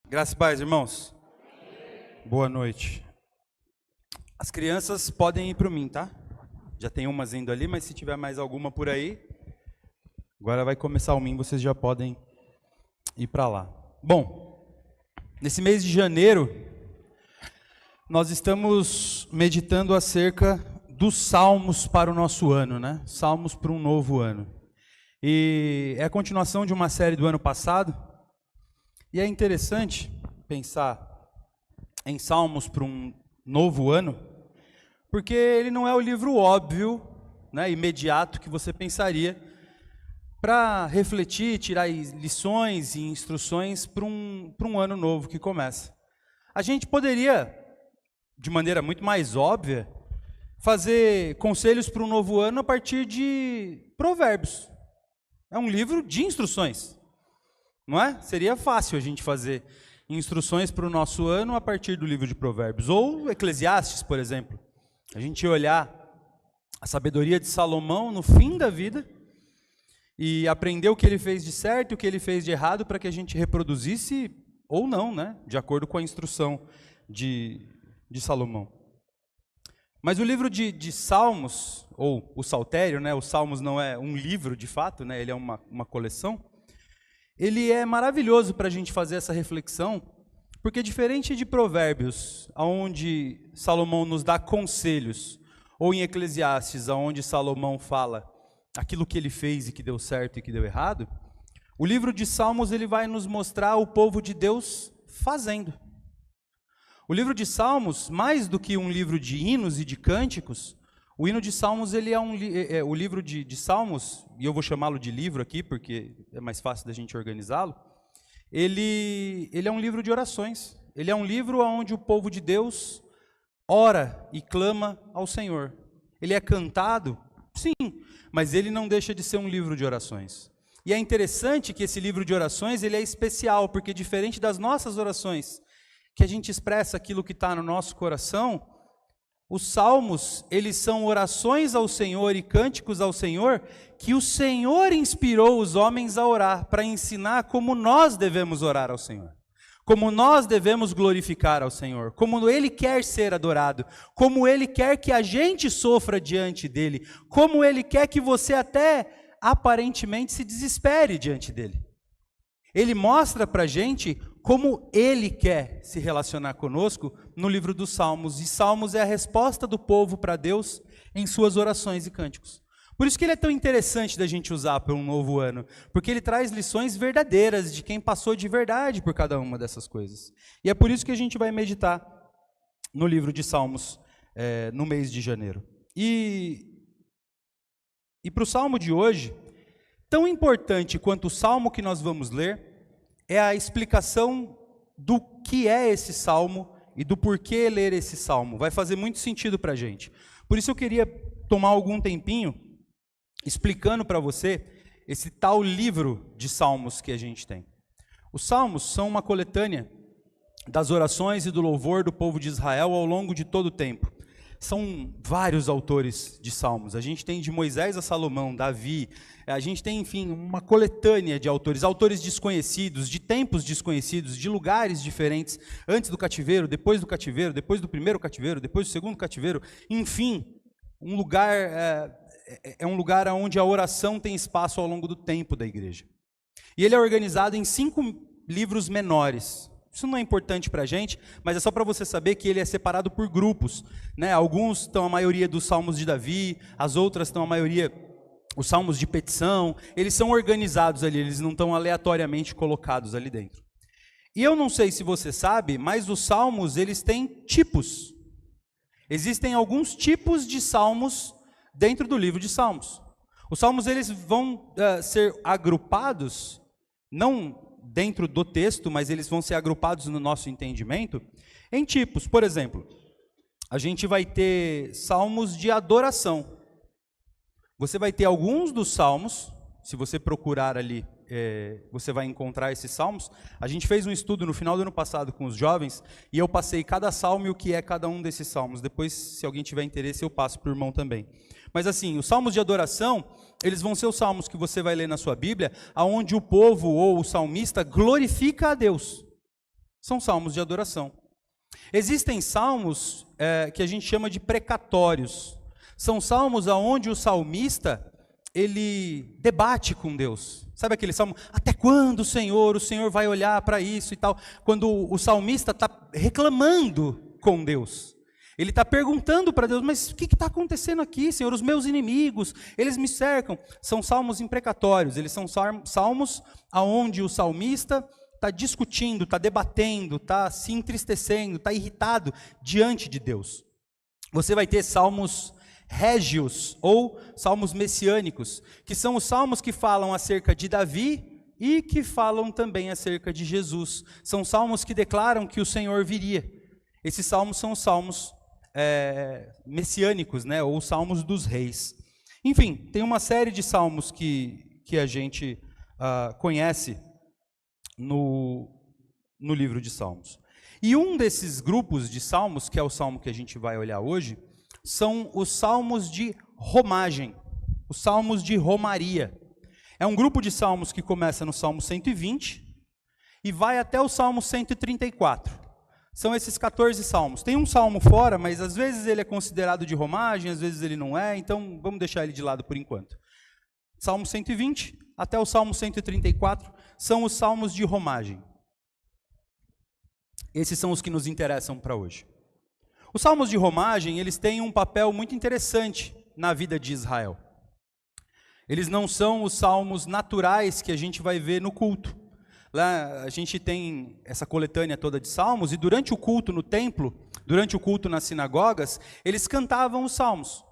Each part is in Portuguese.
Graças e paz, irmãos. Boa noite. As crianças podem ir para mim, tá? Já tem umas indo ali, mas se tiver mais alguma por aí, agora vai começar o mim, vocês já podem ir para lá. Bom, nesse mês de janeiro, nós estamos meditando acerca dos salmos para o nosso ano, né? Salmos para um novo ano. E é a continuação de uma série do ano passado. E é interessante pensar em Salmos para um novo ano, porque ele não é o livro óbvio, né, imediato que você pensaria para refletir, tirar lições e instruções para um ano novo que começa. A gente poderia, de maneira muito mais óbvia, fazer conselhos para um novo ano a partir de Provérbios. É um livro de instruções. Não é? Seria fácil a gente fazer instruções para o nosso ano a partir do livro de Provérbios. Ou Eclesiastes, por exemplo. A gente olhar a sabedoria de Salomão no fim da vida e aprender o que ele fez de certo e o que ele fez de errado para que a gente reproduzisse ou não, né? De acordo com a instrução de Salomão. Mas o livro de Salmos, ou o Saltério, né? Os Salmos não é um livro de fato, né? Ele é uma coleção. Ele é maravilhoso para a gente fazer essa reflexão, porque diferente de Provérbios, onde Salomão nos dá conselhos, ou em Eclesiastes, onde Salomão fala aquilo que ele fez e que deu certo e que deu errado, o livro de Salmos ele vai nos mostrar o povo de Deus fazendo. O livro de Salmos, mais do que um livro de hinos e de cânticos, o hino de Salmos, ele é o livro de Salmos, e eu vou chamá-lo de livro aqui, porque é mais fácil da gente organizá-lo, ele é um livro de orações. Ele é um livro onde o povo de Deus ora e clama ao Senhor. Ele é cantado, sim, mas ele não deixa de ser um livro de orações. E é interessante que esse livro de orações, ele é especial, porque diferente das nossas orações, que a gente expressa aquilo que está no nosso coração, os salmos, eles são orações ao Senhor e cânticos ao Senhor, que o Senhor inspirou os homens a orar, para ensinar como nós devemos orar ao Senhor, como nós devemos glorificar ao Senhor, como Ele quer ser adorado, como Ele quer que a gente sofra diante dEle, como Ele quer que você até aparentemente se desespere diante dEle. Ele mostra para a gente como Ele quer se relacionar conosco no livro dos Salmos. E Salmos é a resposta do povo para Deus em suas orações e cânticos. Por isso que ele é tão interessante da gente usar para um novo ano. Porque ele traz lições verdadeiras de quem passou de verdade por cada uma dessas coisas. E é por isso que a gente vai meditar no livro de Salmos no mês de janeiro. E para o Salmo de hoje, tão importante quanto o Salmo que nós vamos ler, é a explicação do que é esse Salmo e do porquê ler esse Salmo. Vai fazer muito sentido para a gente. Por isso eu queria tomar algum tempinho explicando para você esse tal livro de Salmos que a gente tem. Os Salmos são uma coletânea das orações e do louvor do povo de Israel ao longo de todo o tempo. São vários autores de salmos. A gente tem de Moisés a Salomão, Davi, a gente tem, enfim, uma coletânea de autores desconhecidos, de tempos desconhecidos, de lugares diferentes, antes do cativeiro, depois do primeiro cativeiro, depois do segundo cativeiro, enfim, um lugar um lugar onde a oração tem espaço ao longo do tempo da igreja. E ele é organizado em 5 livros menores. Isso não é importante para a gente, mas é só para você saber que ele é separado por grupos, né? Alguns estão a maioria dos salmos de Davi, as outras estão a maioria, os salmos de petição, eles são organizados ali, eles não estão aleatoriamente colocados ali dentro. E eu não sei se você sabe, mas os salmos, eles têm tipos. Existem alguns tipos de salmos dentro do livro de Salmos. Os salmos, eles vão ser agrupados, não dentro do texto, mas eles vão ser agrupados no nosso entendimento, em tipos. Por exemplo, a gente vai ter salmos de adoração. Você vai ter alguns dos salmos, se você procurar ali, você vai encontrar esses salmos. A gente fez um estudo no final do ano passado com os jovens, e eu passei cada salmo e o que é cada um desses salmos. Depois, se alguém tiver interesse, eu passo para o irmão também. Mas assim, os salmos de adoração, eles vão ser os salmos que você vai ler na sua Bíblia, aonde o povo ou o salmista glorifica a Deus. São salmos de adoração. Existem salmos que a gente chama de precatórios. São salmos onde o salmista, ele debate com Deus. Sabe aquele salmo, até quando, Senhor, o Senhor vai olhar para isso e tal? Quando o salmista está reclamando com Deus. Ele está perguntando para Deus, mas o que está acontecendo aqui, Senhor? Os meus inimigos, eles me cercam. São salmos imprecatórios, eles são salmos onde o salmista está discutindo, está debatendo, está se entristecendo, está irritado diante de Deus. Você vai ter salmos régios ou salmos messiânicos, que são os salmos que falam acerca de Davi e que falam também acerca de Jesus. São salmos que declaram que o Senhor viria. Esses salmos são os salmos messiânicos, né, ou salmos dos reis. Enfim, tem uma série de salmos que a gente conhece no livro de Salmos. E um desses grupos de salmos, que é o salmo que a gente vai olhar hoje, são os salmos de romagem, os salmos de romaria. É um grupo de salmos que começa no Salmo 120 e vai até o Salmo 134. São esses 14 salmos. Tem um salmo fora, mas às vezes ele é considerado de romagem, às vezes ele não é, então vamos deixar ele de lado por enquanto. Salmo 120 até o Salmo 134 são os salmos de romagem. Esses são os que nos interessam para hoje. Os salmos de romagem, eles têm um papel muito interessante na vida de Israel. Eles não são os salmos naturais que a gente vai ver no culto. Lá a gente tem essa coletânea toda de salmos, e durante o culto no templo, durante o culto nas sinagogas, eles cantavam os salmos.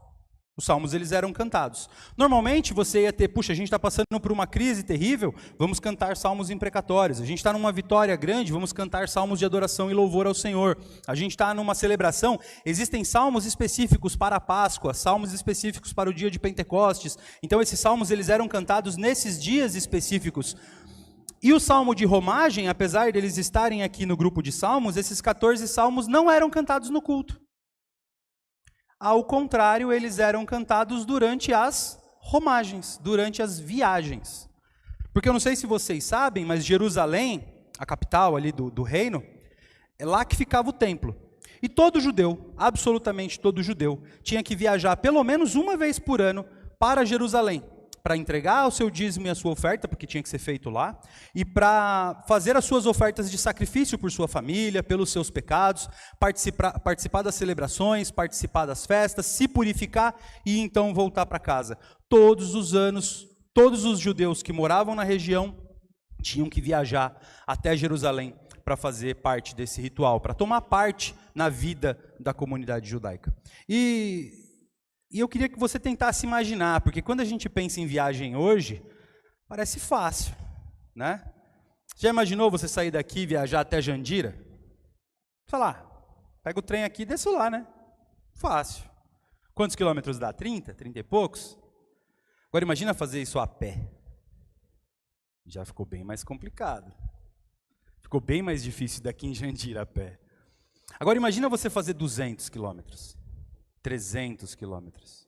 Os salmos, eles eram cantados. Normalmente você ia ter, puxa, a gente está passando por uma crise terrível, vamos cantar salmos imprecatórios. A gente está numa vitória grande, vamos cantar salmos de adoração e louvor ao Senhor. A gente está numa celebração, existem salmos específicos para a Páscoa, salmos específicos para o dia de Pentecostes. Então esses salmos, eles eram cantados nesses dias específicos. E o salmo de romagem, apesar deles estarem aqui no grupo de salmos, esses 14 salmos não eram cantados no culto. Ao contrário, eles eram cantados durante as romagens, durante as viagens. Porque eu não sei se vocês sabem, mas Jerusalém, a capital ali do reino, é lá que ficava o templo. E todo judeu, absolutamente todo judeu, tinha que viajar pelo menos uma vez por ano para Jerusalém, para entregar o seu dízimo e a sua oferta, porque tinha que ser feito lá, e para fazer as suas ofertas de sacrifício por sua família, pelos seus pecados, participar das celebrações, participar das festas, se purificar e então voltar para casa. Todos os anos, todos os judeus que moravam na região tinham que viajar até Jerusalém para fazer parte desse ritual, para tomar parte na vida da comunidade judaica. E eu queria que você tentasse imaginar, porque quando a gente pensa em viagem hoje, parece fácil, né? Já imaginou você sair daqui e viajar até Jandira? Sei lá, pega o trem aqui e desce lá, né? Fácil. Quantos quilômetros dá? 30? 30 e poucos? Agora imagina fazer isso a pé. Já ficou bem mais complicado. Ficou bem mais difícil daqui em Jandira a pé. Agora imagina você fazer 200 quilômetros. 300 quilômetros.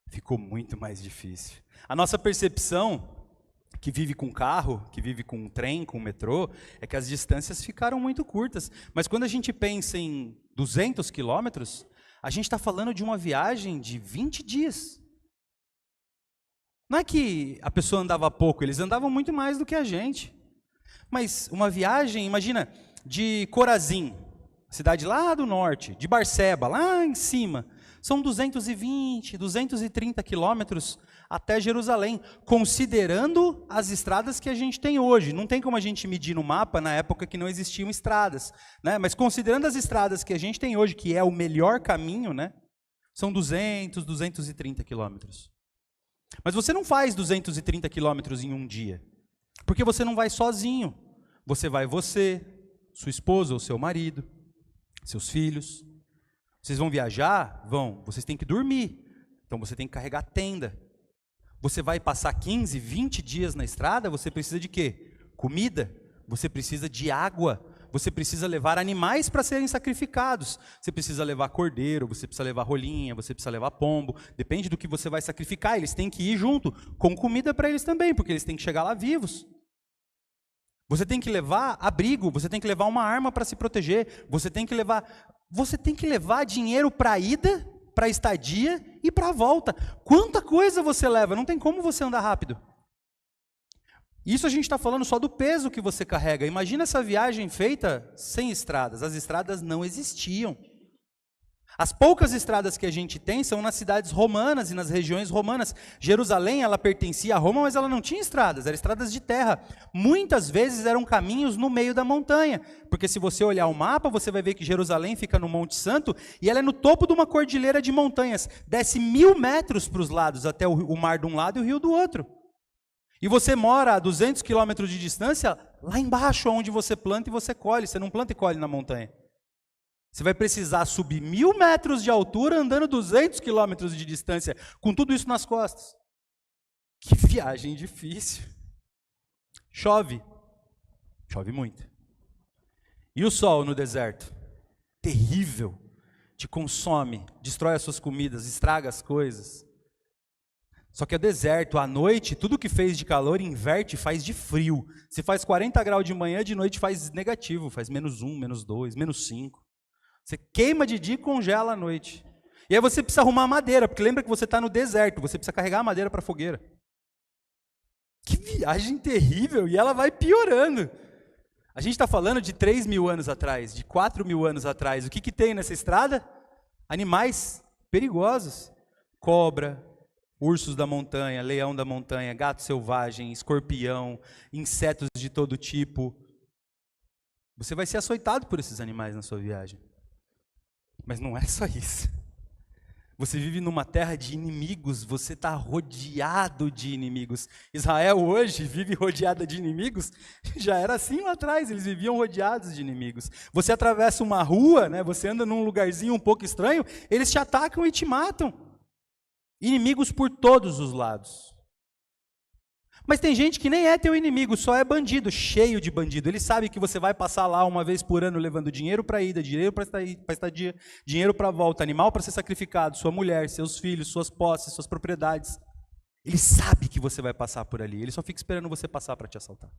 Ficou muito mais difícil. A nossa percepção, que vive com carro, que vive com trem, com metrô, é que as distâncias ficaram muito curtas. Mas quando a gente pensa em 200 quilômetros, a gente está falando de uma viagem de 20 dias. Não é que a pessoa andava pouco, eles andavam muito mais do que a gente. Mas uma viagem, imagina, de Corazim, cidade lá do norte, de Barseba, lá em cima, são 220, 230 quilômetros até Jerusalém, considerando as estradas que a gente tem hoje. Não tem como a gente medir no mapa na época que não existiam estradas, né? Mas considerando as estradas que a gente tem hoje, que é o melhor caminho, né? São 200, 230 quilômetros. Mas você não faz 230 quilômetros em um dia, porque você não vai sozinho. Você vai sua esposa ou seu marido, seus filhos. Vocês vão viajar? Vão. Vocês têm que dormir. Então você tem que carregar tenda. Você vai passar 15, 20 dias na estrada, você precisa de quê? Comida. Você precisa de água. Você precisa levar animais para serem sacrificados. Você precisa levar cordeiro, você precisa levar rolinha, você precisa levar pombo. Depende do que você vai sacrificar. Eles têm que ir junto com comida para eles também, porque eles têm que chegar lá vivos. Você tem que levar abrigo, você tem que levar uma arma para se proteger, você tem que levar dinheiro para a ida, para a estadia e para a volta. Quanta coisa você leva, não tem como você andar rápido. Isso a gente está falando só do peso que você carrega. Imagina essa viagem feita sem estradas, as estradas não existiam. As poucas estradas que a gente tem são nas cidades romanas e nas regiões romanas. Jerusalém, ela pertencia a Roma, mas ela não tinha estradas, eram estradas de terra. Muitas vezes eram caminhos no meio da montanha, porque se você olhar o mapa, você vai ver que Jerusalém fica no Monte Santo, e ela é no topo de uma cordilheira de montanhas. Desce 1000 metros para os lados, até o mar de um lado e o rio do outro. E você mora a 200 quilômetros de distância, lá embaixo, onde você planta e você colhe. Você não planta e colhe na montanha. Você vai precisar subir 1000 metros de altura, andando 200 quilômetros de distância, com tudo isso nas costas. Que viagem difícil. Chove. Chove muito. E o sol no deserto? Terrível. Te consome, destrói as suas comidas, estraga as coisas. Só que o deserto, à noite, tudo que fez de calor inverte e faz de frio. Se faz 40 graus de manhã, de noite faz negativo, faz -1, -2, -5. Você queima de dia e congela à noite. E aí você precisa arrumar madeira, porque lembra que você está no deserto, você precisa carregar a madeira para a fogueira. Que viagem terrível, e ela vai piorando. A gente está falando de 3.000 anos atrás, de 4.000 anos atrás. O que tem nessa estrada? Animais perigosos. Cobra, ursos da montanha, leão da montanha, gato selvagem, escorpião, insetos de todo tipo. Você vai ser açoitado por esses animais na sua viagem. Mas não é só isso. Você vive numa terra de inimigos, você está rodeado de inimigos. Israel hoje vive rodeada de inimigos, já era assim lá atrás, eles viviam rodeados de inimigos. Você atravessa uma rua, né, você anda num lugarzinho um pouco estranho, eles te atacam e te matam. Inimigos por todos os lados. Mas tem gente que nem é teu inimigo, só é bandido, cheio de bandido. Ele sabe que você vai passar lá uma vez por ano levando dinheiro para ida, dinheiro para estadia, dinheiro para volta, animal para ser sacrificado, sua mulher, seus filhos, suas posses, suas propriedades. Ele sabe que você vai passar por ali, ele só fica esperando você passar para te assaltar.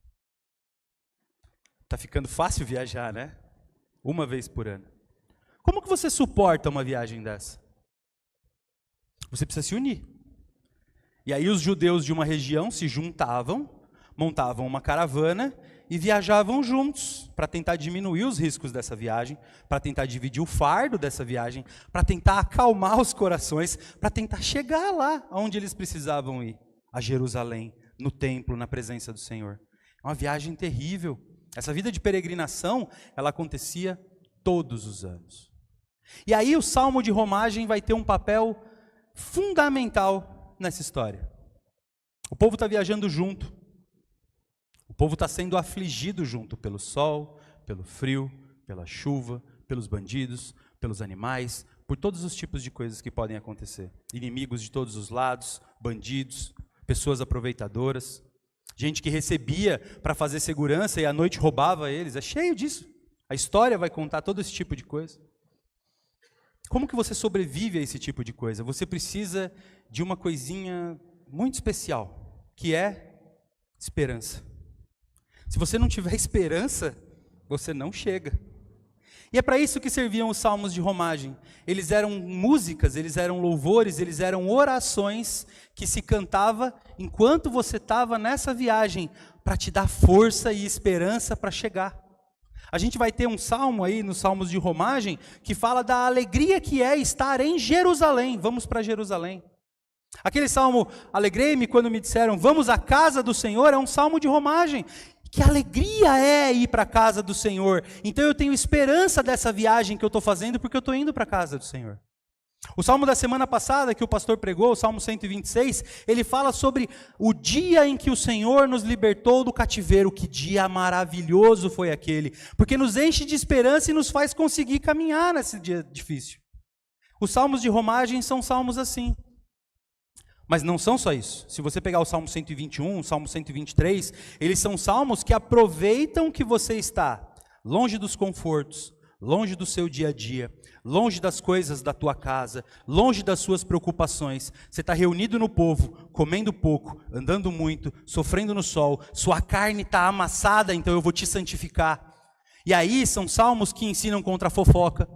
Tá ficando fácil viajar, né? Uma vez por ano. Como que você suporta uma viagem dessa? Você precisa se unir. E aí os judeus de uma região se juntavam, montavam uma caravana e viajavam juntos para tentar diminuir os riscos dessa viagem, para tentar dividir o fardo dessa viagem, para tentar acalmar os corações, para tentar chegar lá onde eles precisavam ir, a Jerusalém, no templo, na presença do Senhor. É uma viagem terrível. Essa vida de peregrinação, ela acontecia todos os anos. E aí o Salmo de Romagem vai ter um papel fundamental nessa história. O povo está viajando junto. O povo está sendo afligido junto pelo sol, pelo frio, pela chuva, pelos bandidos, pelos animais, por todos os tipos de coisas que podem acontecer. Inimigos de todos os lados, bandidos, pessoas aproveitadoras, gente que recebia para fazer segurança e à noite roubava eles. É cheio disso. A história vai contar todo esse tipo de coisa. Como que você sobrevive a esse tipo de coisa? Você precisa de uma coisinha muito especial, que é esperança. Se você não tiver esperança, você não chega. E é para isso que serviam os salmos de romagem. Eles eram músicas, eles eram louvores, eles eram orações que se cantava enquanto você estava nessa viagem, para te dar força e esperança para chegar. A gente vai ter um salmo aí, nos salmos de romagem, que fala da alegria que é estar em Jerusalém. Vamos para Jerusalém. Aquele salmo, alegrei-me quando me disseram, vamos à casa do Senhor, é um salmo de romagem. Que alegria é ir para a casa do Senhor. Então eu tenho esperança dessa viagem que eu estou fazendo, porque eu estou indo para a casa do Senhor. O salmo da semana passada que o pastor pregou, o salmo 126, ele fala sobre o dia em que o Senhor nos libertou do cativeiro. Que dia maravilhoso foi aquele, porque nos enche de esperança e nos faz conseguir caminhar nesse dia difícil. Os salmos de romagem são salmos assim. Mas não são só isso. Se você pegar o Salmo 121, o Salmo 123, eles são salmos que aproveitam que você está longe dos confortos, longe do seu dia a dia, longe das coisas da tua casa, longe das suas preocupações. Você está reunido no povo, comendo pouco, andando muito, sofrendo no sol, sua carne está amassada, então eu vou te santificar. E aí são salmos que ensinam contra a fofoca,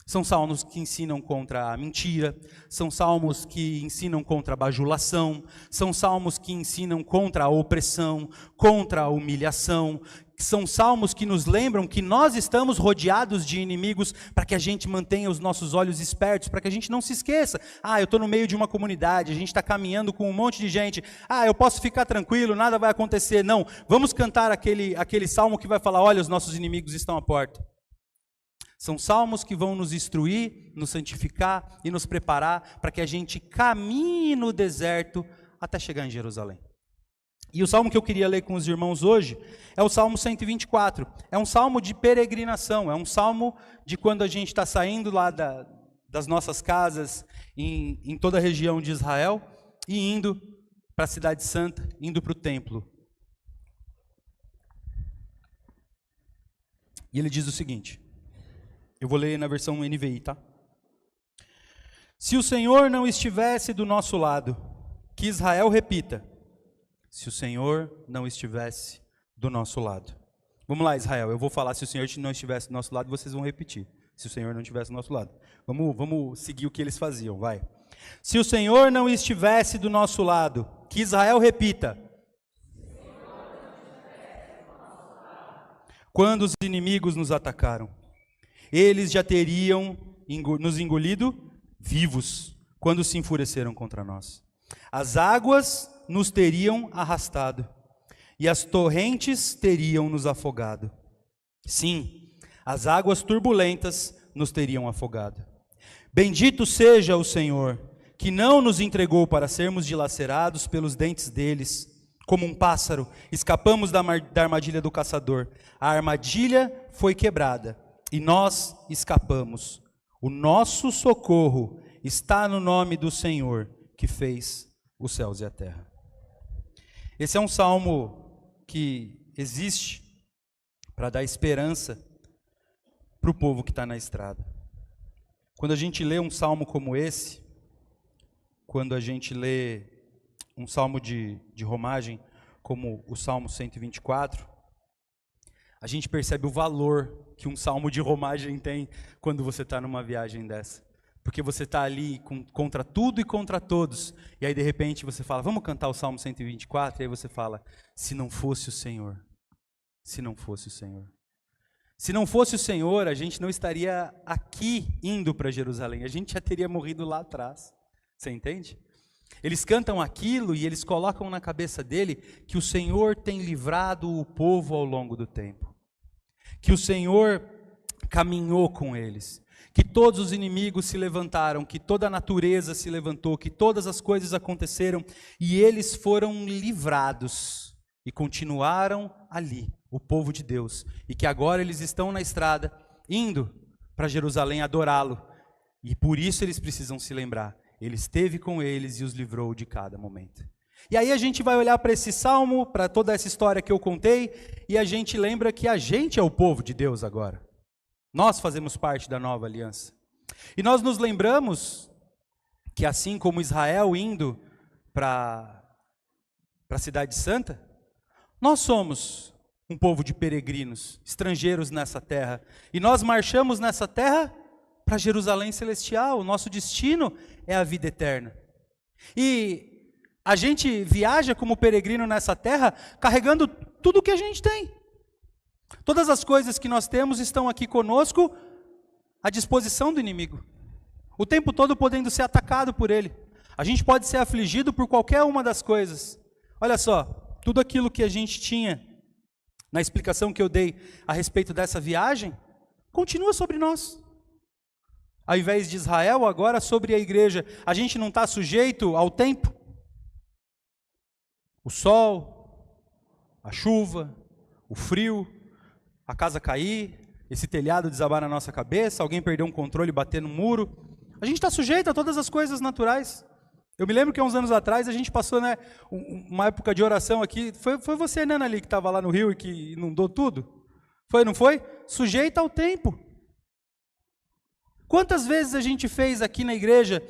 são salmos que ensinam contra a mentira, são salmos que ensinam contra a bajulação, são salmos que ensinam contra a opressão, contra a humilhação, são salmos que nos lembram que nós estamos rodeados de inimigos para que a gente mantenha os nossos olhos espertos, para que a gente não se esqueça. Eu estou no meio de uma comunidade, a gente está caminhando com um monte de gente, eu posso ficar tranquilo, nada vai acontecer. Não, vamos cantar aquele salmo que vai falar, olha, os nossos inimigos estão à porta. São salmos que vão nos instruir, nos santificar e nos preparar para que a gente caminhe no deserto até chegar em Jerusalém. E o salmo que eu queria ler com os irmãos hoje é o Salmo 124. É um salmo de peregrinação, é um salmo de quando a gente está saindo lá das nossas casas em toda a região de Israel e indo para a Cidade Santa, indo para o templo. E ele diz o seguinte, eu vou ler na versão NVI, tá? Se o Senhor não estivesse do nosso lado, que Israel repita, se o Senhor não estivesse do nosso lado. Vamos lá, Israel, eu vou falar se o Senhor não estivesse do nosso lado, vocês vão repetir. Se o Senhor não estivesse do nosso lado. Vamos seguir o que eles faziam, vai. Se o Senhor não estivesse do nosso lado, que Israel repita. Quando os inimigos nos atacaram, eles já teriam nos engolido vivos, quando se enfureceram contra nós. As águas nos teriam arrastado, e as torrentes teriam nos afogado. Sim, as águas turbulentas nos teriam afogado. Bendito seja o Senhor, que não nos entregou para sermos dilacerados pelos dentes deles. Como um pássaro, escapamos da armadilha do caçador. A armadilha foi quebrada, e nós escapamos. O nosso socorro está no nome do Senhor, que fez os céus e a terra. Esse é um salmo que existe para dar esperança para o povo que está na estrada. Quando a gente lê um salmo como esse, quando a gente lê um salmo de romagem, como o Salmo 124, a gente percebe o valor que um salmo de romagem tem quando você está numa viagem dessa. Porque você está ali contra tudo e contra todos. E aí de repente você fala, vamos cantar o Salmo 124? E aí você fala, se não fosse o Senhor. Se não fosse o Senhor. Se não fosse o Senhor, a gente não estaria aqui indo para Jerusalém. A gente já teria morrido lá atrás. Você entende? Eles cantam aquilo e eles colocam na cabeça dele que o Senhor tem livrado o povo ao longo do tempo. Que o Senhor caminhou com eles. Que todos os inimigos se levantaram, que toda a natureza se levantou, que todas as coisas aconteceram e eles foram livrados e continuaram ali, o povo de Deus. E que agora eles estão na estrada, indo para Jerusalém adorá-lo. E por isso eles precisam se lembrar. Ele esteve com eles e os livrou de cada momento. E aí a gente vai olhar para esse salmo, para toda essa história que eu contei, e a gente lembra que a gente é o povo de Deus agora. Nós fazemos parte da nova aliança. E nós nos lembramos que assim como Israel indo para a Cidade Santa, nós somos um povo de peregrinos, estrangeiros nessa terra. E nós marchamos nessa terra para Jerusalém Celestial. O nosso destino é a vida eterna. E a gente viaja como peregrino nessa terra carregando tudo o que a gente tem. Todas as coisas que nós temos estão aqui conosco à disposição do inimigo. O tempo todo podendo ser atacado por ele. A gente pode ser afligido por qualquer uma das coisas. Olha só, tudo aquilo que a gente tinha na explicação que eu dei a respeito dessa viagem, continua sobre nós. Ao invés de Israel, agora sobre a igreja, a gente não está sujeito ao tempo? O sol, a chuva, o frio, a casa cair, esse telhado desabar na nossa cabeça, alguém perder um controle e bater no muro. A gente está sujeito a todas as coisas naturais. Eu me lembro que há uns anos atrás a gente passou uma época de oração aqui. Foi você, Nana, ali que estava lá no Rio e que inundou tudo? Foi, não foi? Sujeito ao tempo. Quantas vezes a gente fez aqui na igreja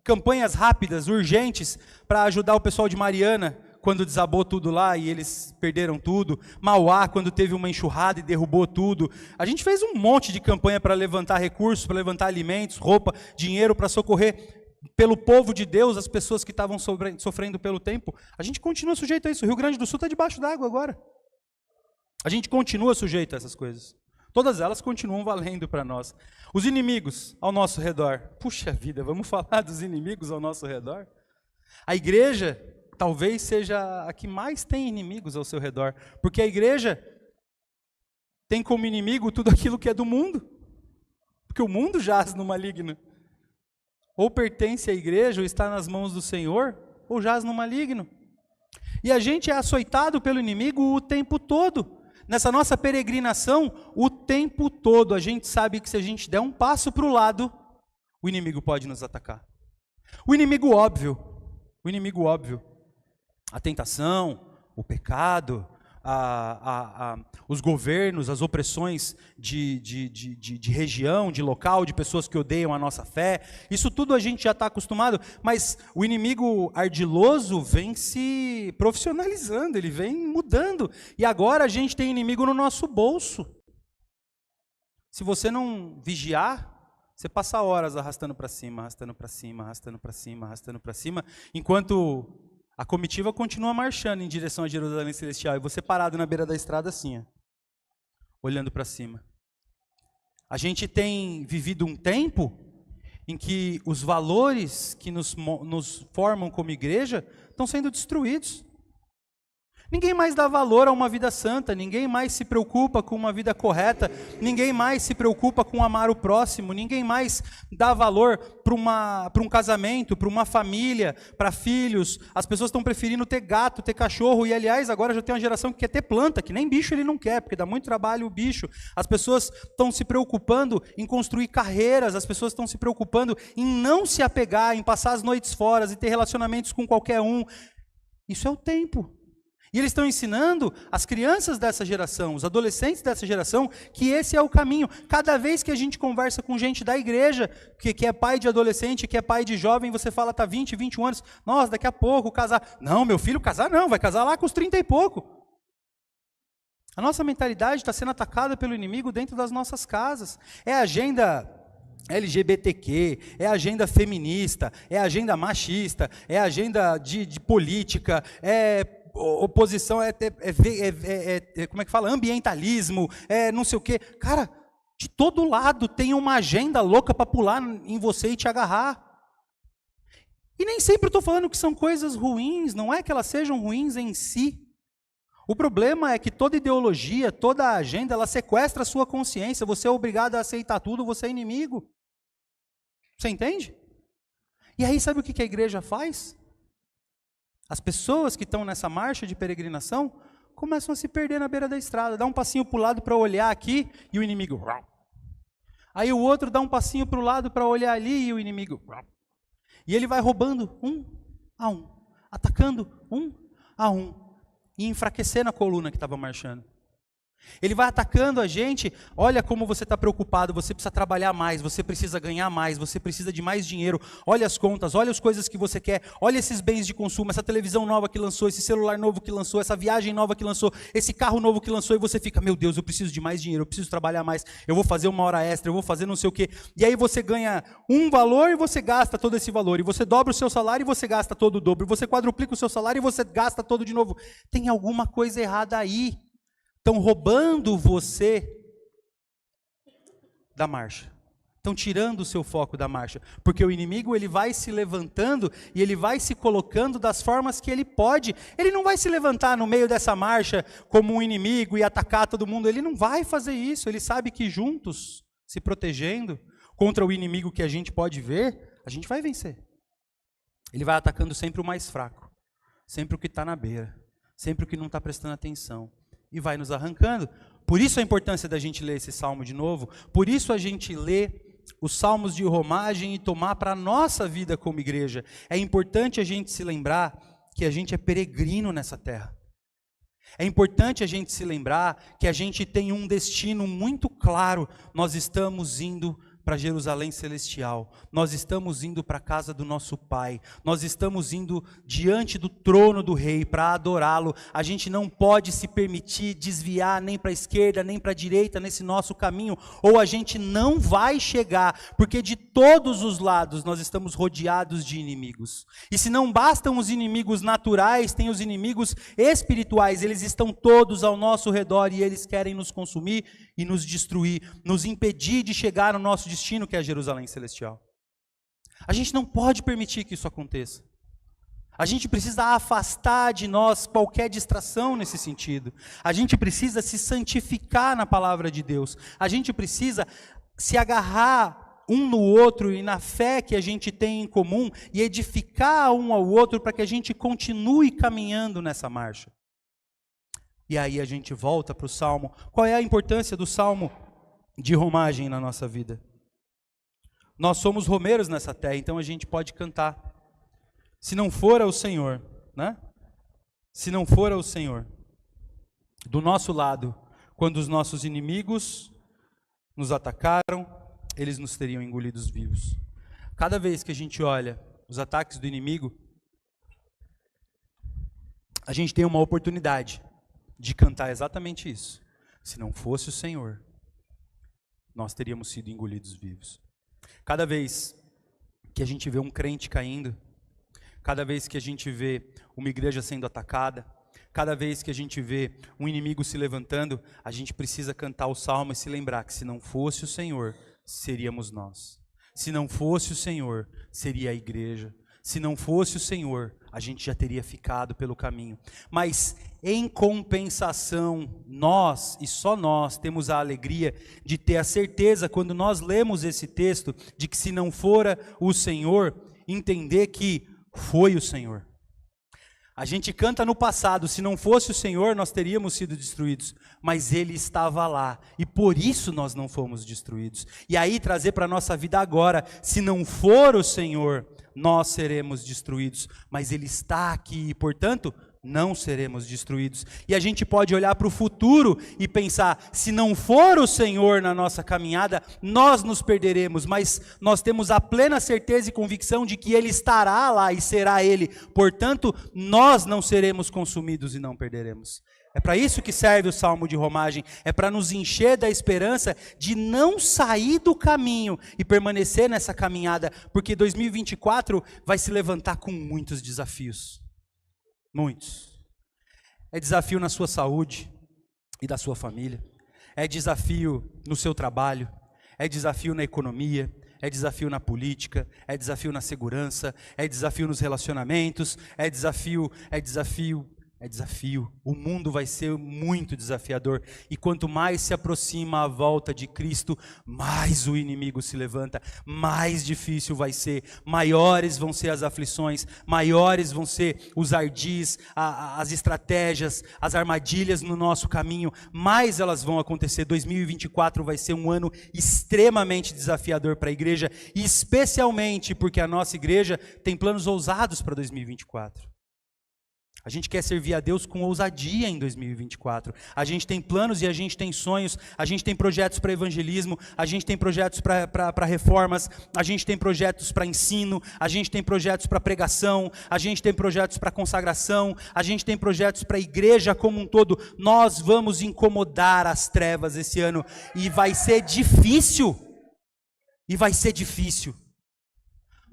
campanhas rápidas, urgentes, para ajudar o pessoal de Mariana, quando desabou tudo lá e eles perderam tudo, Mauá, quando teve uma enxurrada e derrubou tudo. A gente fez um monte de campanha para levantar recursos, para levantar alimentos, roupa, dinheiro, para socorrer pelo povo de Deus, as pessoas que estavam sofrendo pelo tempo. A gente continua sujeito a isso. O Rio Grande do Sul está debaixo d'água agora. A gente continua sujeito a essas coisas. Todas elas continuam valendo para nós. Os inimigos ao nosso redor. Puxa vida, vamos falar dos inimigos ao nosso redor? A igreja talvez seja a que mais tem inimigos ao seu redor, porque a igreja tem como inimigo tudo aquilo que é do mundo, porque o mundo jaz no maligno. Ou pertence à igreja, ou está nas mãos do Senhor, ou jaz no maligno. E a gente é açoitado pelo inimigo o tempo todo. Nessa nossa peregrinação, o tempo todo, a gente sabe que se a gente der um passo para o lado, o inimigo pode nos atacar. O inimigo óbvio, a tentação, o pecado, os governos, as opressões de região, de local, de pessoas que odeiam a nossa fé, isso tudo a gente já está acostumado, mas o inimigo ardiloso vem se profissionalizando, ele vem mudando, e agora a gente tem inimigo no nosso bolso. Se você não vigiar, você passa horas arrastando para cima, arrastando para cima, arrastando para cima, arrastando para cima, enquanto a comitiva continua marchando em direção a Jerusalém Celestial, e você parado na beira da estrada assim, ó, olhando para cima. A gente tem vivido um tempo em que os valores que nos formam como igreja estão sendo destruídos. Ninguém mais dá valor a uma vida santa, ninguém mais se preocupa com uma vida correta, ninguém mais se preocupa com amar o próximo, ninguém mais dá valor para um casamento, para uma família, para filhos. As pessoas estão preferindo ter gato, ter cachorro, e aliás, agora já tem uma geração que quer ter planta, que nem bicho ele não quer, porque dá muito trabalho o bicho. As pessoas estão se preocupando em construir carreiras, as pessoas estão se preocupando em não se apegar, em passar as noites fora e ter relacionamentos com qualquer um. Isso é o tempo. E eles estão ensinando as crianças dessa geração, os adolescentes dessa geração, que esse é o caminho. Cada vez que a gente conversa com gente da igreja, que é pai de adolescente, que é pai de jovem, você fala, tá 20, 21 anos, nossa, daqui a pouco casar. Não, meu filho, casar não, vai casar lá com os 30 e pouco. A nossa mentalidade está sendo atacada pelo inimigo dentro das nossas casas. É a agenda LGBTQ, é a agenda feminista, é a agenda machista, é a agenda de política, oposição, como é que fala? Ambientalismo, não sei o quê. Cara, de todo lado tem uma agenda louca para pular em você e te agarrar. E nem sempre eu estou falando que são coisas ruins, não é que elas sejam ruins em si. O problema é que toda ideologia, toda agenda, ela sequestra a sua consciência, você é obrigado a aceitar tudo, você é inimigo. Você entende? E aí sabe o que a igreja faz? As pessoas que estão nessa marcha de peregrinação começam a se perder na beira da estrada, dá um passinho para o lado para olhar aqui e o inimigo. Aí o outro dá um passinho para o lado para olhar ali e o inimigo. E ele vai roubando um a um, atacando um a um e enfraquecendo a coluna que estava marchando. Ele vai atacando a gente, olha como você está preocupado, você precisa trabalhar mais, você precisa ganhar mais, você precisa de mais dinheiro, olha as contas, olha as coisas que você quer, olha esses bens de consumo, essa televisão nova que lançou, esse celular novo que lançou, essa viagem nova que lançou, esse carro novo que lançou, e você fica, meu Deus, eu preciso de mais dinheiro, eu preciso trabalhar mais, eu vou fazer uma hora extra, eu vou fazer não sei o quê, e aí você ganha um valor e você gasta todo esse valor, e você dobra o seu salário e você gasta todo o dobro, e você quadruplica o seu salário e você gasta todo de novo. Tem alguma coisa errada aí. Estão roubando você da marcha. Estão tirando o seu foco da marcha. Porque o inimigo ele vai se levantando e ele vai se colocando das formas que ele pode. Ele não vai se levantar no meio dessa marcha como um inimigo e atacar todo mundo. Ele não vai fazer isso. Ele sabe que juntos, se protegendo contra o inimigo que a gente pode ver, a gente vai vencer. Ele vai atacando sempre o mais fraco. Sempre o que está na beira. Sempre o que não está prestando atenção. E vai nos arrancando. Por isso a importância da gente ler esse salmo de novo, por isso a gente lê os salmos de romagem e tomar para a nossa vida como igreja. É importante a gente se lembrar que a gente é peregrino nessa terra. É importante a gente se lembrar que a gente tem um destino muito claro. Nós estamos indo para Jerusalém Celestial, nós estamos indo para a casa do nosso Pai, nós estamos indo diante do trono do Rei para adorá-lo. A gente não pode se permitir desviar nem para a esquerda, nem para a direita nesse nosso caminho, ou a gente não vai chegar, porque de todos os lados nós estamos rodeados de inimigos. E se não bastam os inimigos naturais, tem os inimigos espirituais, eles estão todos ao nosso redor e eles querem nos consumir e nos destruir, nos impedir de chegar no nosso destino, que é a Jerusalém Celestial. A gente não pode permitir que isso aconteça. A gente precisa afastar de nós qualquer distração nesse sentido. A gente precisa se santificar na palavra de Deus. A gente precisa se agarrar um no outro e na fé que a gente tem em comum e edificar um ao outro para que a gente continue caminhando nessa marcha. E aí a gente volta para o Salmo. Qual é a importância do Salmo de romagem na nossa vida? Nós somos romeiros nessa terra, então a gente pode cantar. Se não for o Senhor, né? Se não for o Senhor do nosso lado, quando os nossos inimigos nos atacaram, eles nos teriam engolidos vivos. Cada vez que a gente olha os ataques do inimigo, a gente tem uma oportunidade de cantar exatamente isso. Se não fosse o Senhor, nós teríamos sido engolidos vivos. Cada vez que a gente vê um crente caindo, cada vez que a gente vê uma igreja sendo atacada, cada vez que a gente vê um inimigo se levantando, a gente precisa cantar o salmo e se lembrar que se não fosse o Senhor, seríamos nós. Se não fosse o Senhor, seria a igreja. Se não fosse o Senhor, a gente já teria ficado pelo caminho. Mas, em compensação, nós, e só nós, temos a alegria de ter a certeza, quando nós lemos esse texto, de que se não fora o Senhor, entender que foi o Senhor. A gente canta no passado, se não fosse o Senhor, nós teríamos sido destruídos. Mas Ele estava lá, e por isso nós não fomos destruídos. E aí trazer para a nossa vida agora, se não for o Senhor, nós seremos destruídos, mas Ele está aqui e, portanto, não seremos destruídos. E a gente pode olhar para o futuro e pensar, se não for o Senhor na nossa caminhada, nós nos perderemos, mas nós temos a plena certeza e convicção de que Ele estará lá e será Ele, portanto, nós não seremos consumidos e não perderemos. É para isso que serve o Salmo de romagem, é para nos encher da esperança de não sair do caminho e permanecer nessa caminhada, porque 2024 vai se levantar com muitos desafios, muitos. É desafio na sua saúde e da sua família, é desafio no seu trabalho, é desafio na economia, é desafio na política, é desafio na segurança, é desafio nos relacionamentos, é desafio. O mundo vai ser muito desafiador, e quanto mais se aproxima a volta de Cristo, mais o inimigo se levanta, mais difícil vai ser, maiores vão ser as aflições, maiores vão ser os ardis, as estratégias, as armadilhas no nosso caminho, mais elas vão acontecer. 2024 vai ser um ano extremamente desafiador para a igreja, especialmente porque a nossa igreja tem planos ousados para 2024. A gente quer servir a Deus com ousadia em 2024. A gente tem planos e a gente tem sonhos, a gente tem projetos para evangelismo, a gente tem projetos para reformas, a gente tem projetos para ensino, a gente tem projetos para pregação, a gente tem projetos para consagração, a gente tem projetos para a igreja como um todo. Nós vamos incomodar as trevas esse ano e vai ser difícil.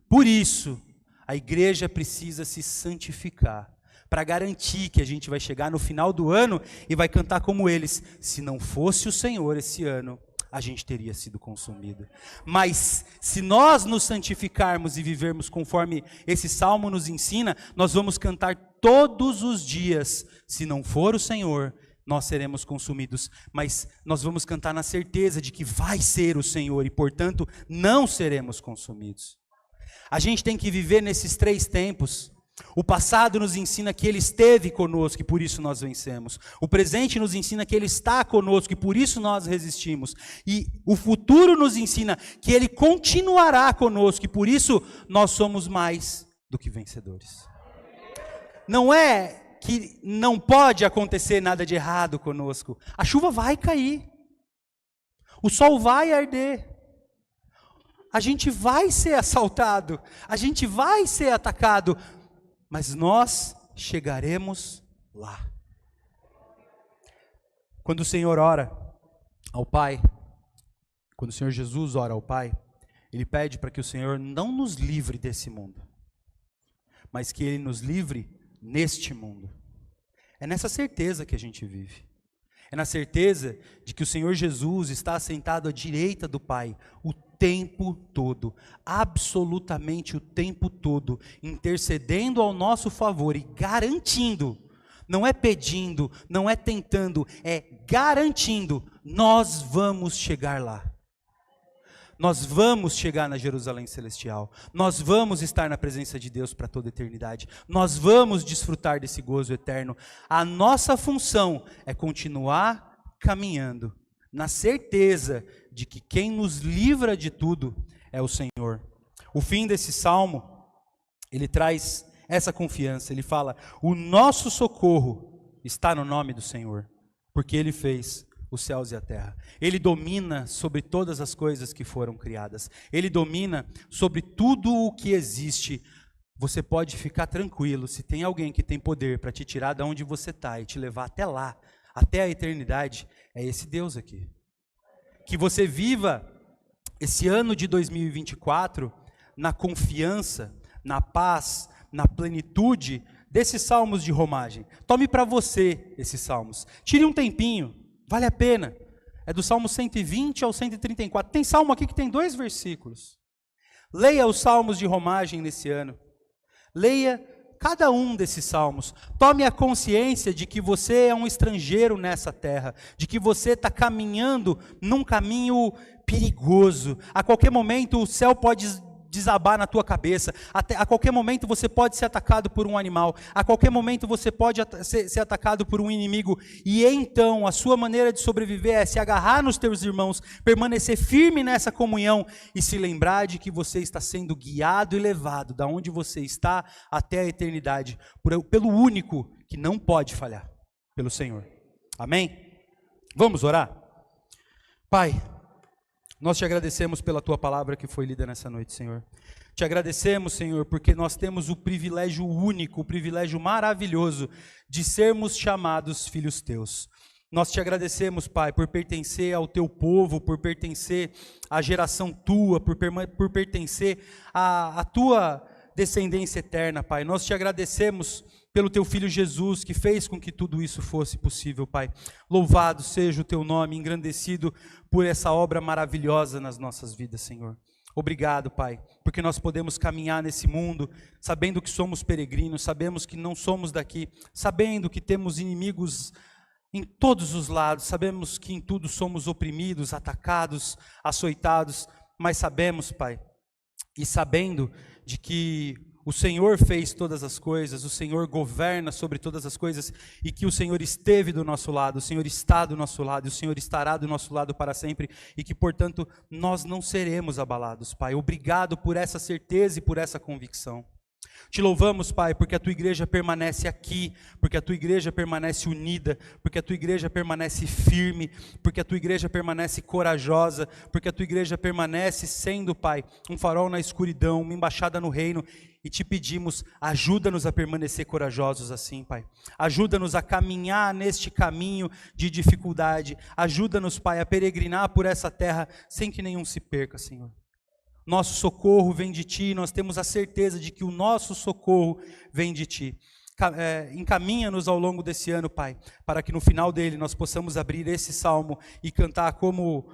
Por isso, a igreja precisa se santificar, para garantir que a gente vai chegar no final do ano e vai cantar como eles. Se não fosse o Senhor esse ano, a gente teria sido consumido. Mas se nós nos santificarmos e vivermos conforme esse salmo nos ensina, nós vamos cantar todos os dias. Se não for o Senhor, nós seremos consumidos. Mas nós vamos cantar na certeza de que vai ser o Senhor e, portanto, não seremos consumidos. A gente tem que viver nesses três tempos. O passado nos ensina que Ele esteve conosco e por isso nós vencemos. O presente nos ensina que Ele está conosco e por isso nós resistimos. E o futuro nos ensina que Ele continuará conosco e por isso nós somos mais do que vencedores. Não é que não pode acontecer nada de errado conosco. A chuva vai cair, o sol vai arder, a gente vai ser assaltado, a gente vai ser atacado, mas nós chegaremos lá. Quando o Senhor ora ao Pai, quando o Senhor Jesus ora ao Pai, Ele pede para que o Senhor não nos livre desse mundo, mas que Ele nos livre neste mundo. É nessa certeza que a gente vive. É na certeza de que o Senhor Jesus está assentado à direita do Pai o tempo todo, absolutamente o tempo todo, intercedendo ao nosso favor e garantindo, não é pedindo, não é tentando, é garantindo, nós vamos chegar lá. Nós vamos chegar na Jerusalém Celestial, nós vamos estar na presença de Deus para toda a eternidade, nós vamos desfrutar desse gozo eterno. A nossa função é continuar caminhando, na certeza de que quem nos livra de tudo é o Senhor. O fim desse salmo, ele traz essa confiança, ele fala, o nosso socorro está no nome do Senhor, porque Ele fez os céus e a terra. Ele domina sobre todas as coisas que foram criadas. Ele domina sobre tudo o que existe. Você pode ficar tranquilo, se tem alguém que tem poder para te tirar de onde você está e te levar até lá, até a eternidade, é esse Deus aqui. Que você viva esse ano de 2024 na confiança, na paz, na plenitude desses salmos de romagem. Tome para você esses salmos. Tire um tempinho. Vale a pena, é do Salmo 120 ao 134, tem salmo aqui que tem 2 versículos, leia os salmos de romagem nesse ano, leia cada um desses salmos, tome a consciência de que você é um estrangeiro nessa terra, de que você está caminhando num caminho perigoso, a qualquer momento o céu pode desabar na tua cabeça, a qualquer momento você pode ser atacado por um animal, a qualquer momento você pode ser atacado por um inimigo, e então a sua maneira de sobreviver é se agarrar nos teus irmãos, permanecer firme nessa comunhão, e se lembrar de que você está sendo guiado e levado, da onde você está até a eternidade, pelo único que não pode falhar, pelo Senhor. Amém? Vamos orar? Pai, nós te agradecemos pela tua palavra que foi lida nessa noite, Senhor. Te agradecemos, Senhor, porque nós temos o privilégio único, o privilégio maravilhoso de sermos chamados filhos teus. Nós te agradecemos, Pai, por pertencer ao teu povo, por pertencer à geração tua, por pertencer à tua descendência eterna, Pai. Nós te agradecemos pelo teu Filho Jesus, que fez com que tudo isso fosse possível, Pai. Louvado seja o teu nome, engrandecido por essa obra maravilhosa nas nossas vidas, Senhor. Obrigado, Pai, porque nós podemos caminhar nesse mundo, sabendo que somos peregrinos, sabemos que não somos daqui, sabendo que temos inimigos em todos os lados, sabemos que em tudo somos oprimidos, atacados, açoitados, mas sabemos, Pai, e sabendo de que o Senhor fez todas as coisas, o Senhor governa sobre todas as coisas, e que o Senhor esteve do nosso lado, o Senhor está do nosso lado, e o Senhor estará do nosso lado para sempre, e que, portanto, nós não seremos abalados, Pai. Obrigado por essa certeza e por essa convicção. Te louvamos, Pai, porque a tua igreja permanece aqui, porque a tua igreja permanece unida, porque a tua igreja permanece firme, porque a tua igreja permanece corajosa, porque a tua igreja permanece sendo, Pai, um farol na escuridão, uma embaixada no reino, e te pedimos, ajuda-nos a permanecer corajosos assim, Pai. Ajuda-nos a caminhar neste caminho de dificuldade, ajuda-nos, Pai, a peregrinar por essa terra sem que nenhum se perca, Senhor. Nosso socorro vem de Ti, nós temos a certeza de que o nosso socorro vem de Ti. Encaminha-nos ao longo desse ano, Pai, para que no final dele nós possamos abrir esse salmo e cantar como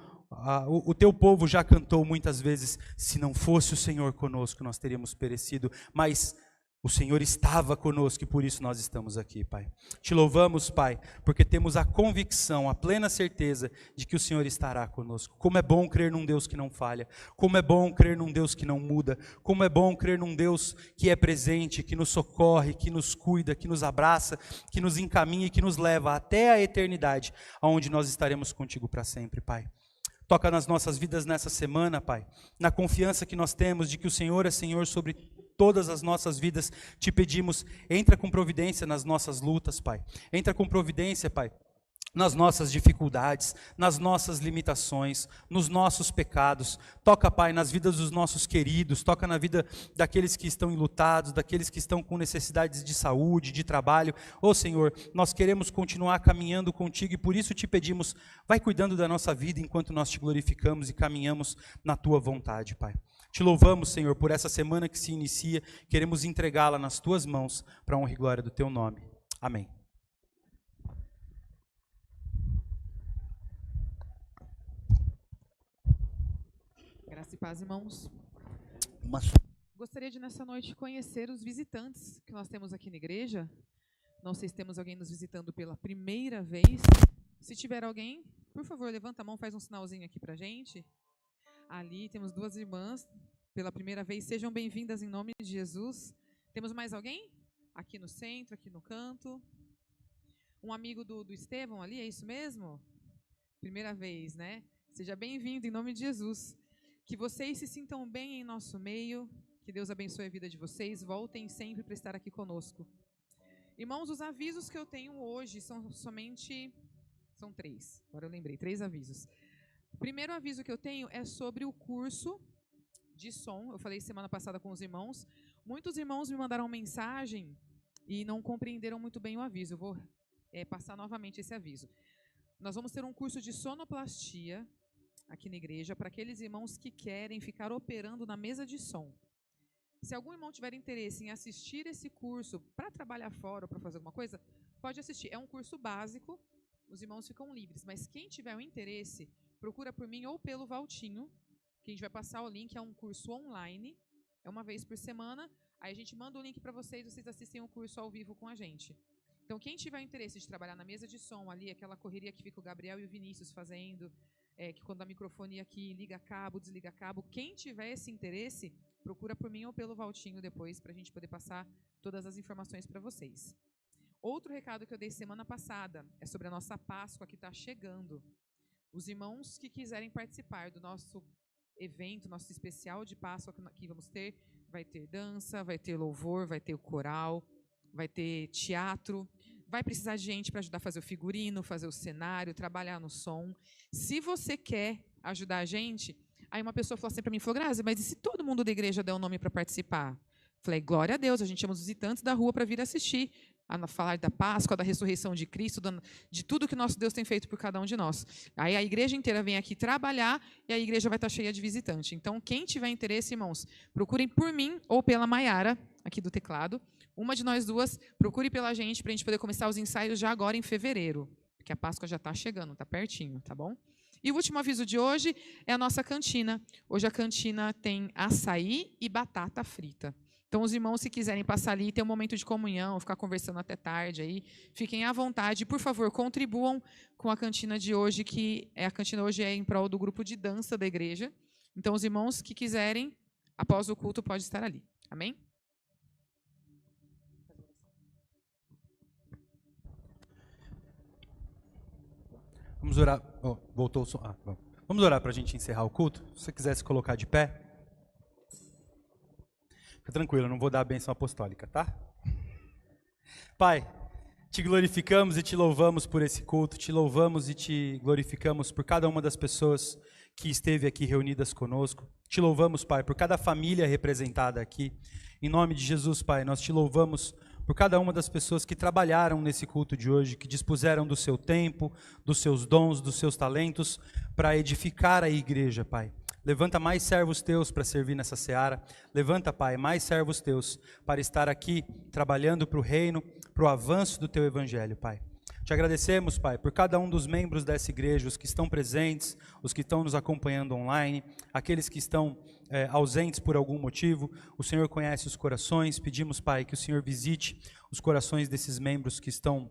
o Teu povo já cantou muitas vezes: se não fosse o Senhor conosco, nós teríamos perecido, mas o Senhor estava conosco e por isso nós estamos aqui, Pai. Te louvamos, Pai, porque temos a convicção, a plena certeza de que o Senhor estará conosco. Como é bom crer num Deus que não falha, como é bom crer num Deus que não muda, como é bom crer num Deus que é presente, que nos socorre, que nos cuida, que nos abraça, que nos encaminha e que nos leva até a eternidade, onde nós estaremos contigo para sempre, Pai. Toca nas nossas vidas nessa semana, Pai, na confiança que nós temos de que o Senhor é Senhor sobre todas as nossas vidas, te pedimos, entra com providência nas nossas lutas, Pai. Entra com providência, Pai, nas nossas dificuldades, nas nossas limitações, nos nossos pecados. Toca, Pai, nas vidas dos nossos queridos, toca na vida daqueles que estão enlutados, daqueles que estão com necessidades de saúde, de trabalho. Ô Senhor, nós queremos continuar caminhando contigo e por isso te pedimos, vai cuidando da nossa vida enquanto nós te glorificamos e caminhamos na tua vontade, Pai. Te louvamos, Senhor, por essa semana que se inicia, queremos entregá-la nas tuas mãos para a honra e glória do teu nome. Amém. Graça e paz, irmãos. Gostaria de, nessa noite, conhecer os visitantes que nós temos aqui na igreja. Não sei se temos alguém nos visitando pela primeira vez. Se tiver alguém, por favor, levanta a mão, faz um sinalzinho aqui pra gente. Ali temos duas irmãs pela primeira vez. Sejam bem-vindas em nome de Jesus. Temos mais alguém? Aqui no centro, aqui no canto. Um amigo do Estevão ali, é isso mesmo? Primeira vez, né? Seja bem-vindo em nome de Jesus. Que vocês se sintam bem em nosso meio, que Deus abençoe a vida de vocês, voltem sempre para estar aqui conosco. Irmãos, os avisos que eu tenho hoje são três, agora eu lembrei, 3 avisos. O primeiro aviso que eu tenho é sobre o curso de som, eu falei semana passada com os irmãos, muitos irmãos me mandaram mensagem e não compreenderam muito bem o aviso, eu vou passar novamente esse aviso. Nós vamos ter um curso de sonoplastia, aqui na igreja, para aqueles irmãos que querem ficar operando na mesa de som. Se algum irmão tiver interesse em assistir esse curso para trabalhar fora ou para fazer alguma coisa, pode assistir. É um curso básico, os irmãos ficam livres, mas quem tiver um interesse, procura por mim ou pelo Valtinho, que a gente vai passar o link, é um curso online, é uma vez por semana, aí a gente manda o link para vocês assistem o curso ao vivo com a gente. Então, quem tiver interesse de trabalhar na mesa de som ali, aquela correria que fica o Gabriel e o Vinícius fazendo, que quando a microfonia aqui liga cabo, desliga cabo, quem tiver esse interesse, procura por mim ou pelo Valtinho depois, para a gente poder passar todas as informações para vocês. Outro recado que eu dei semana passada é sobre a nossa Páscoa que está chegando. Os irmãos que quiserem participar do nosso evento, nosso especial de Páscoa que vamos ter, vai ter dança, vai ter louvor, vai ter o coral, vai ter teatro. Vai precisar de gente para ajudar a fazer o figurino, fazer o cenário, trabalhar no som. Se você quer ajudar a gente, aí uma pessoa falou assim para mim, Grazi, mas e se todo mundo da igreja der um nome para participar? Falei, glória a Deus, a gente chama os visitantes da rua para vir assistir, a falar da Páscoa, da ressurreição de Cristo, de tudo que nosso Deus tem feito por cada um de nós. Aí a igreja inteira vem aqui trabalhar e a igreja vai estar cheia de visitante. Então, quem tiver interesse, irmãos, procurem por mim ou pela Maiara, aqui do teclado. Uma de nós duas, procure pela gente para a gente poder começar os ensaios já agora em fevereiro, porque a Páscoa já está chegando, está pertinho, tá bom? E o último aviso de hoje é a nossa cantina. Hoje a cantina tem açaí e batata frita. Então, os irmãos, se quiserem passar ali, ter um momento de comunhão, ficar conversando até tarde aí, fiquem à vontade. Por favor, contribuam com a cantina de hoje, a cantina hoje é em prol do grupo de dança da igreja. Então, os irmãos que quiserem, após o culto, pode estar ali. Amém? Vamos orar. Oh, voltou o som. Vamos orar para a gente encerrar o culto? Se você quiser se colocar de pé. Fica tranquilo, eu não vou dar a bênção apostólica, tá? Pai, te glorificamos e te louvamos por esse culto. Te louvamos e te glorificamos por cada uma das pessoas que esteve aqui reunidas conosco. Te louvamos, Pai, por cada família representada aqui. Em nome de Jesus, Pai, nós te louvamos por cada uma das pessoas que trabalharam nesse culto de hoje, que dispuseram do seu tempo, dos seus dons, dos seus talentos, para edificar a igreja, Pai. Levanta mais servos teus para servir nessa seara. Levanta, Pai, mais servos teus para estar aqui trabalhando para o reino, para o avanço do teu evangelho, Pai. Te agradecemos, Pai, por cada um dos membros dessa igreja, os que estão presentes, os que estão nos acompanhando online, aqueles que estão ausentes por algum motivo. O Senhor conhece os corações. Pedimos, Pai, que o Senhor visite os corações desses membros que estão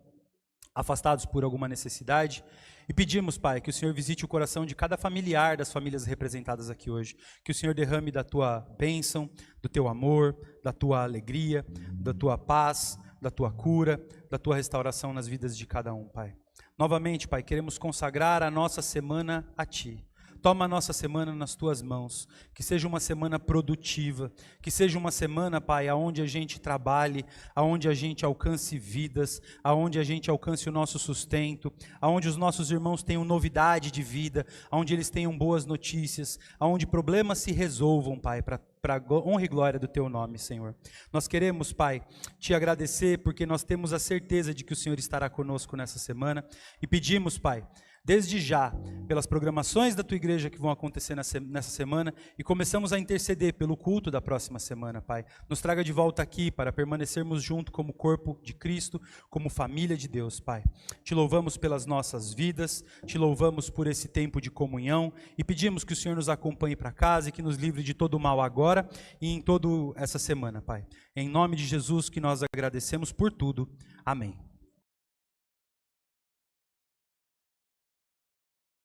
afastados por alguma necessidade. E pedimos, Pai, que o Senhor visite o coração de cada familiar das famílias representadas aqui hoje. Que o Senhor derrame da tua bênção, do teu amor, da tua alegria, da tua paz, da tua cura, da tua restauração nas vidas de cada um, Pai. Novamente, Pai, queremos consagrar a nossa semana a Ti. Toma a nossa semana nas tuas mãos, que seja uma semana produtiva, que seja uma semana, Pai, aonde a gente trabalhe, aonde a gente alcance vidas, aonde a gente alcance o nosso sustento, aonde os nossos irmãos tenham novidade de vida, aonde eles tenham boas notícias, aonde problemas se resolvam, Pai, para honra e glória do Teu nome, Senhor. Nós queremos, Pai, Te agradecer porque nós temos a certeza de que o Senhor estará conosco nessa semana e pedimos, Pai, desde já, pelas programações da Tua igreja que vão acontecer nessa semana e começamos a interceder pelo culto da próxima semana, Pai. Nos traga de volta aqui para permanecermos junto como corpo de Cristo, como família de Deus, Pai. Te louvamos pelas nossas vidas, Te louvamos por esse tempo de comunhão e pedimos que o Senhor nos acompanhe para casa e que nos livre de todo o mal agora e em toda essa semana, Pai. Em nome de Jesus que nós agradecemos por tudo. Amém.